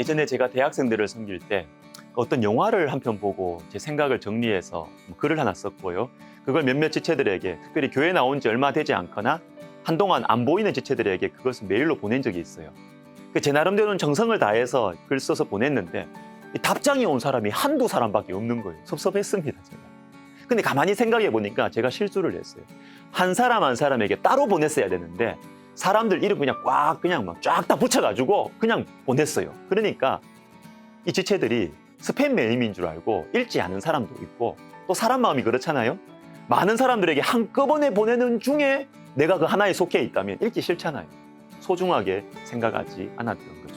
예전에 제가 대학생들을 섬길 때 어떤 영화를 한 편 보고 제 생각을 정리해서 글을 하나 썼고요. 그걸 몇몇 지체들에게, 특별히 교회 나온 지 얼마 되지 않거나 한동안 안 보이는 지체들에게 그것을 메일로 보낸 적이 있어요. 제 나름대로는 정성을 다해서 글 써서 보냈는데 이 답장이 온 사람이 한두 사람밖에 없는 거예요. 섭섭했습니다, 제가. 근데 가만히 생각해 보니까 제가 실수를 했어요. 한 사람 한 사람에게 따로 보냈어야 되는데 사람들 이름 그냥 그냥 막 쫙 다 붙여가지고 그냥 보냈어요. 그러니까 이 지체들이 스팸 메일인 줄 알고 읽지 않은 사람도 있고, 또 사람 마음이 그렇잖아요. 많은 사람들에게 한꺼번에 보내는 중에 내가 그 하나에 속해 있다면 읽기 싫잖아요. 소중하게 생각하지 않았던 거죠.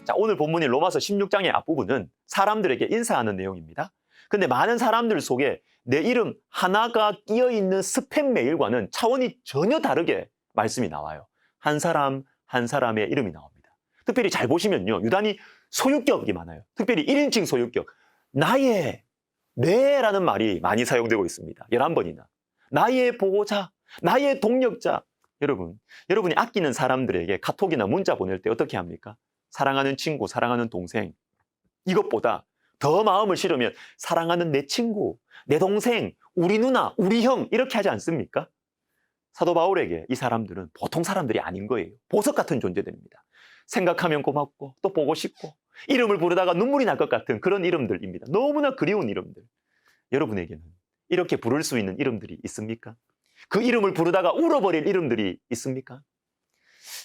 자, 오늘 본문인 로마서 16장의 앞부분은 사람들에게 인사하는 내용입니다. 근데 많은 사람들 속에 내 이름 하나가 끼어있는 스팸 메일과는 차원이 전혀 다르게 말씀이 나와요. 한 사람 한 사람의 이름이 나옵니다. 특별히 잘 보시면요, 유단히 소유격이 많아요. 특별히 1인칭 소유격. 나의, 내라는 말이 많이 사용되고 있습니다. 11번이나. 나의 보호자, 나의 동력자. 여러분이 아끼는 사람들에게 카톡이나 문자 보낼 때 어떻게 합니까? 사랑하는 친구, 사랑하는 동생. 이것보다 더 마음을 실으면 사랑하는 내 친구, 내 동생, 우리 누나, 우리 형 이렇게 하지 않습니까? 사도 바울에게 이 사람들은 보통 사람들이 아닌 거예요. 보석 같은 존재들입니다. 생각하면 고맙고 또 보고 싶고 이름을 부르다가 눈물이 날 것 같은 그런 이름들입니다. 너무나 그리운 이름들. 여러분에게는 이렇게 부를 수 있는 이름들이 있습니까? 그 이름을 부르다가 울어버릴 이름들이 있습니까?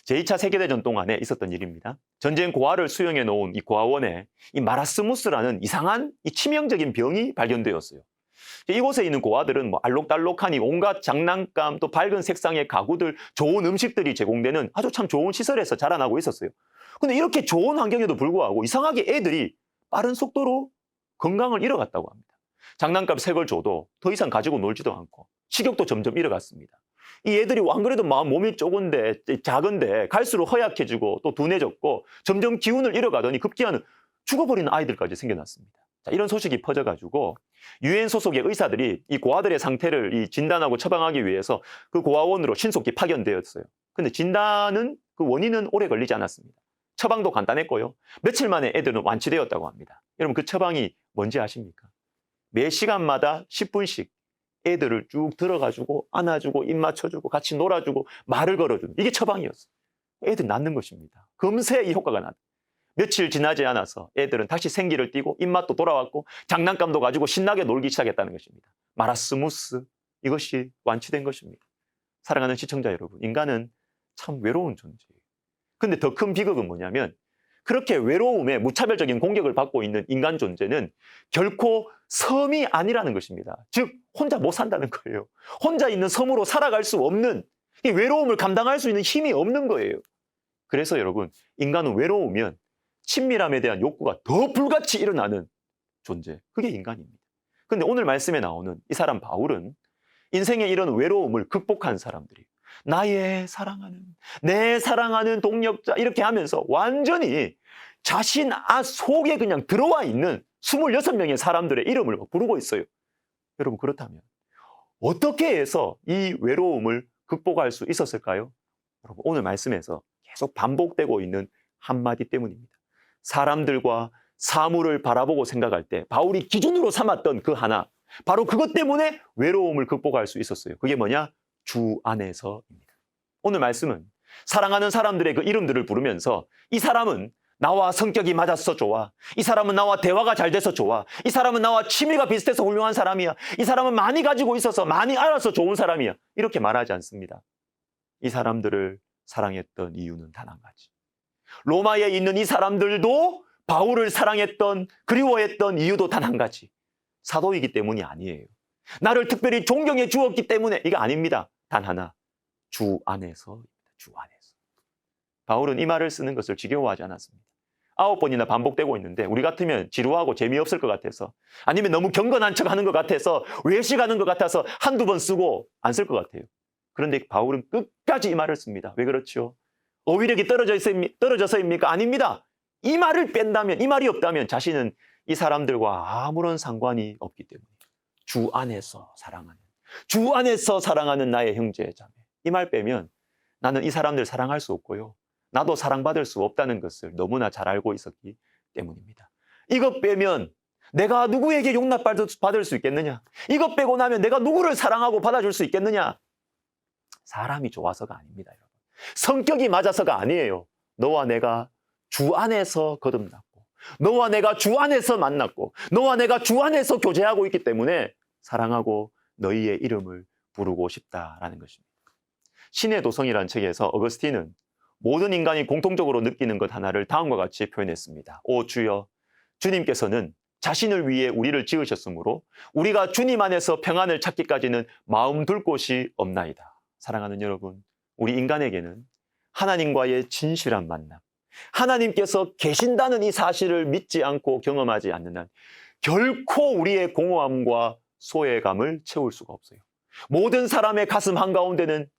제2차 세계대전 동안에 있었던 일입니다. 전쟁 고아를 수용해 놓은 이 고아원에 이 마라스무스라는 이상한 이 치명적인 병이 발견되었어요. 이곳에 있는 고아들은 알록달록하니 온갖 장난감, 또 밝은 색상의 가구들, 좋은 음식들이 제공되는 아주 참 좋은 시설에서 자라나고 있었어요. 근데 이렇게 좋은 환경에도 불구하고 이상하게 애들이 빠른 속도로 건강을 잃어갔다고 합니다. 장난감 새 걸 줘도 더 이상 가지고 놀지도 않고 식욕도 점점 잃어갔습니다. 이 애들이 안 그래도 몸이 작은데 갈수록 허약해지고 또 둔해졌고 점점 기운을 잃어가더니 급기야는 죽어버리는 아이들까지 생겨났습니다. 자, 이런 소식이 퍼져가지고 유엔 소속의 의사들이 이 고아들의 상태를 진단하고 처방하기 위해서 그 고아원으로 신속히 파견되었어요. 근데 진단은 그 원인은 오래 걸리지 않았습니다. 처방도 간단했고요. 며칠 만에 애들은 완치되었다고 합니다. 여러분 그 처방이 뭔지 아십니까? 매 시간마다 10분씩 애들을 쭉 들어가지고 안아주고 입 맞춰주고 같이 놀아주고 말을 걸어주는, 이게 처방이었어요. 애들 낫는 것입니다. 금세 이 효과가 났다. 며칠 지나지 않아서 애들은 다시 생기를 띠고 입맛도 돌아왔고 장난감도 가지고 신나게 놀기 시작했다는 것입니다. 마라스무스, 이것이 완치된 것입니다. 사랑하는 시청자 여러분, 인간은 참 외로운 존재예요. 근데 더 큰 비극은 뭐냐면 그렇게 외로움에 무차별적인 공격을 받고 있는 인간 존재는 결코 섬이 아니라는 것입니다. 즉 혼자 못 산다는 거예요. 혼자 있는 섬으로 살아갈 수 없는, 이 외로움을 감당할 수 있는 힘이 없는 거예요. 그래서 여러분, 인간은 외로우면 친밀함에 대한 욕구가 더 불같이 일어나는 존재, 그게 인간입니다. 근데 오늘 말씀에 나오는 이 사람 바울은 인생의 이런 외로움을 극복한 사람들이에요. 나의 사랑하는, 내 사랑하는 동력자, 이렇게 하면서 완전히 자신 속에 그냥 들어와 있는 26명의 사람들의 이름을 부르고 있어요. 여러분, 그렇다면 어떻게 해서 이 외로움을 극복할 수 있었을까요? 여러분, 오늘 말씀에서 계속 반복되고 있는 한마디 때문입니다. 사람들과 사물을 바라보고 생각할 때 바울이 기준으로 삼았던 그 하나, 바로 그것 때문에 외로움을 극복할 수 있었어요. 그게 뭐냐? 주 안에서입니다. 오늘 말씀은 사랑하는 사람들의 그 이름들을 부르면서 이 사람은 나와 성격이 맞아서 좋아, 이 사람은 나와 대화가 잘 돼서 좋아, 이 사람은 나와 취미가 비슷해서 훌륭한 사람이야, 이 사람은 많이 가지고 있어서 많이 알아서 좋은 사람이야, 이렇게 말하지 않습니다. 이 사람들을 사랑했던 이유는 단 한 가지. 로마에 있는 이 사람들도 바울을 사랑했던, 그리워했던 이유도 단 한 가지. 사도이기 때문이 아니에요. 나를 특별히 존경해 주었기 때문에, 이거 아닙니다. 단 하나, 주 안에서입니다. 주 안에서. 바울은 이 말을 쓰는 것을 지겨워하지 않았습니다. 9번이나 반복되고 있는데 우리 같으면 지루하고 재미없을 것 같아서, 아니면 너무 경건한 척하는 것 같아서, 외식하는 것 같아서 한두 번 쓰고 안 쓸 것 같아요. 그런데 바울은 끝까지 이 말을 씁니다. 왜 그렇죠? 어휘력이 떨어져서입니까? 아닙니다. 이 말을 뺀다면, 이 말이 없다면 자신은 이 사람들과 아무런 상관이 없기 때문이에요. 주 안에서 사랑하는, 주 안에서 사랑하는 나의 형제 자매. 이 말 빼면 나는 이 사람들 사랑할 수 없고요, 나도 사랑받을 수 없다는 것을 너무나 잘 알고 있었기 때문입니다. 이것 빼면 내가 누구에게 용납받을 수 있겠느냐? 이것 빼고 나면 내가 누구를 사랑하고 받아줄 수 있겠느냐? 사람이 좋아서가 아닙니다, 여러분. 성격이 맞아서가 아니에요. 너와 내가 주 안에서 거듭났고, 너와 내가 주 안에서 만났고, 너와 내가 주 안에서 교제하고 있기 때문에 사랑하고 너희의 이름을 부르고 싶다라는 것입니다. 신의 도성이라는 책에서 어거스틴은 모든 인간이 공통적으로 느끼는 것 하나를 다음과 같이 표현했습니다. 오 주여, 주님께서는 자신을 위해 우리를 지으셨으므로 우리가 주님 안에서 평안을 찾기까지는 마음 둘 곳이 없나이다. 사랑하는 여러분, 우리 인간에게는 하나님과의 진실한 만남, 하나님께서 계신다는 이 사실을 믿지 않고 경험하지 않는 한 결코 우리의 공허함과 소외감을 채울 수가 없어요. 모든 사람의 가슴 한가운데는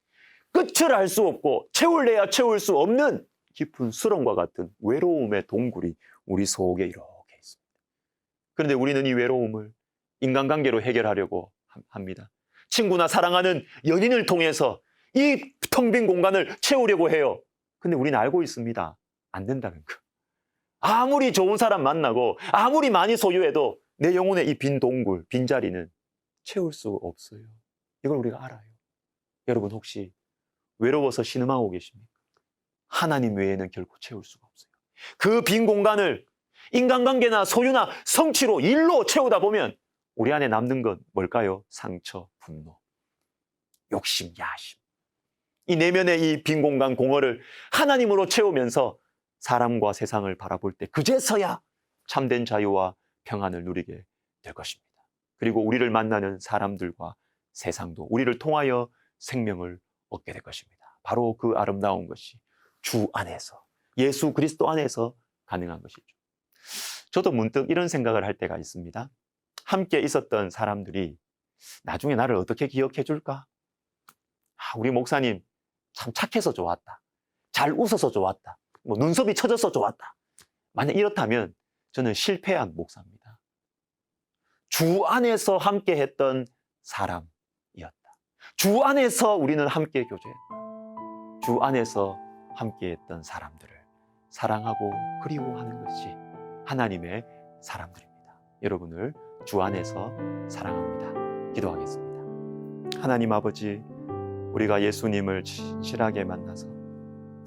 끝을 알 수 없고 채울래야 채울 수 없는 깊은 수렁과 같은 외로움의 동굴이 우리 속에 이렇게 있습니다. 그런데 우리는 이 외로움을 인간관계로 해결하려고 합니다. 친구나 사랑하는 연인을 통해서 이 텅 빈 공간을 채우려고 해요. 근데 우리는 알고 있습니다. 안 된다는 거. 아무리 좋은 사람 만나고 아무리 많이 소유해도 내 영혼의 이 빈 동굴, 빈자리는 채울 수 없어요. 이걸 우리가 알아요. 여러분 혹시 외로워서 신음하고 계십니까? 하나님 외에는 결코 채울 수가 없어요. 그 빈 공간을 인간관계나 소유나 성취로, 일로 채우다 보면 우리 안에 남는 건 뭘까요? 상처, 분노, 욕심, 야심. 이 내면의 이 빈 공간, 공허를 하나님으로 채우면서 사람과 세상을 바라볼 때 그제서야 참된 자유와 평안을 누리게 될 것입니다. 그리고 우리를 만나는 사람들과 세상도 우리를 통하여 생명을 얻게 될 것입니다. 바로 그 아름다운 것이 주 안에서, 예수 그리스도 안에서 가능한 것이죠. 저도 문득 이런 생각을 할 때가 있습니다. 함께 있었던 사람들이 나중에 나를 어떻게 기억해 줄까? 우리 목사님 참 착해서 좋았다, 잘 웃어서 좋았다, 눈썹이 쳐져서 좋았다. 만약 이렇다면 저는 실패한 목사입니다. 주 안에서 함께 했던 사람이었다. 주 안에서 우리는 함께 교제했다. 주 안에서 함께 했던 사람들을 사랑하고 그리워하는 것이 하나님의 사람들입니다. 여러분을 주 안에서 사랑합니다. 기도하겠습니다. 하나님 아버지, 우리가 예수님을 진실하게 만나서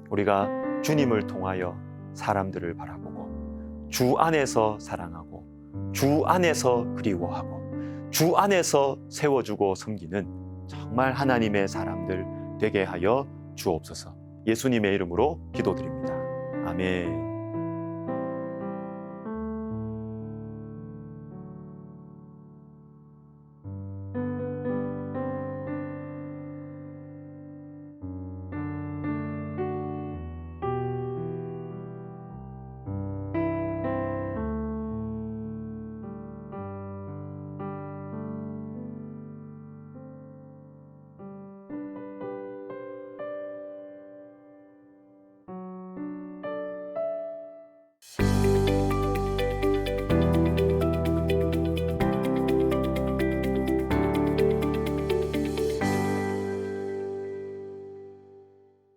우리가 주님을 통하여 사람들을 바라보고 주 안에서 사랑하고 주 안에서 그리워하고 주 안에서 세워주고 섬기는 정말 하나님의 사람들 되게 하여 주옵소서. 예수님의 이름으로 기도드립니다. 아멘.